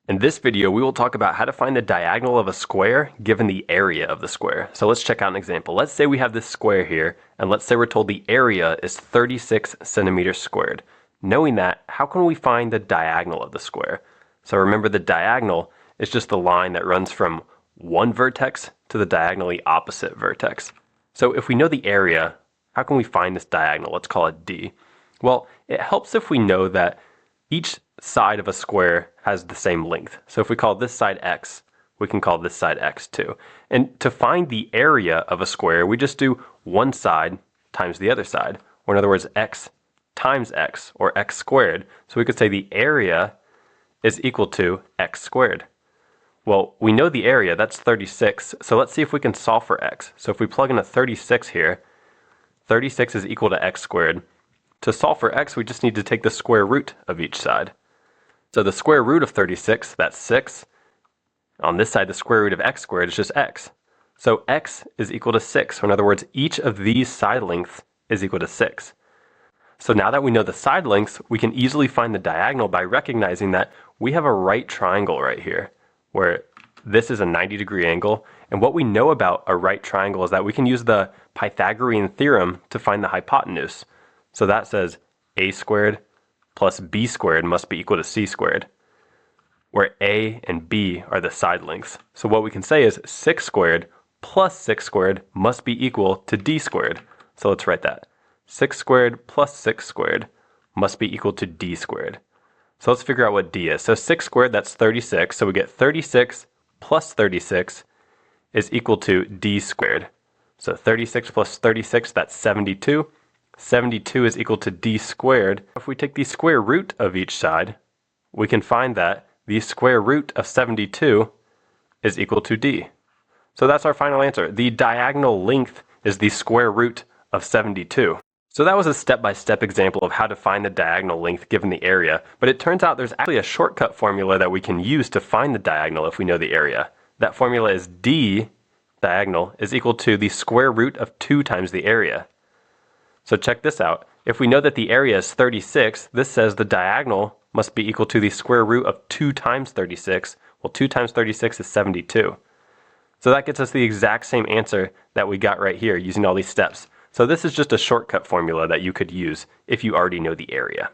In this video, we will talk about how to find the diagonal of a square given the area of the square. So let's check out an example. Let's say we have this square here, and let's say we're told the area is 36 centimeters squared. Knowing that, how can we find the diagonal of the square? So remember, the diagonal is just the line that runs from one vertex to the diagonally opposite vertex. So if we know the area, how can we find this diagonal? Let's call it D. Well, it helps if we know that each side of a square has the same length. So if we call this side x, we can call this side x too. And to find the area of a square, we just do one side times the other side. Or in other words, x times x, or x squared. So we could say the area is equal to x squared. Well, we know the area, that's 36. So let's see if we can solve for x. So if we plug in a 36 here, 36 is equal to x squared. To solve for x, we just need to take the square root of each side. So the square root of 36, that's 6. On this side, the square root of x squared is just x. So x is equal to 6. So in other words, each of these side lengths is equal to 6. So now that we know the side lengths, we can easily find the diagonal by recognizing that we have a right triangle right here, where this is a 90-degree angle. And what we know about a right triangle is that we can use the Pythagorean theorem to find the hypotenuse. So that says a squared plus b squared must be equal to c squared, where a and b are the side lengths. So what we can say is 6 squared plus 6 squared must be equal to d squared. So let's write that. 6 squared plus 6 squared must be equal to d squared. So let's figure out what d is. So 6 squared, that's 36. So we get 36 plus 36 is equal to d squared. So 36 plus 36, that's 72. 72 is equal to d squared. If we take the square root of each side, we can find that the square root of 72 is equal to d. So that's our final answer. The diagonal length is the square root of 72. So that was a step-by-step example of how to find the diagonal length given the area, but it turns out there's actually a shortcut formula that we can use to find the diagonal if we know the area. That formula is d diagonal is equal to the square root of 2 times the area. So check this out. If we know that the area is 36, this says the diagonal must be equal to the square root of 2 times 36. Well, 2 times 36 is 72. So that gets us the exact same answer that we got right here using all these steps. So this is just a shortcut formula that you could use if you already know the area.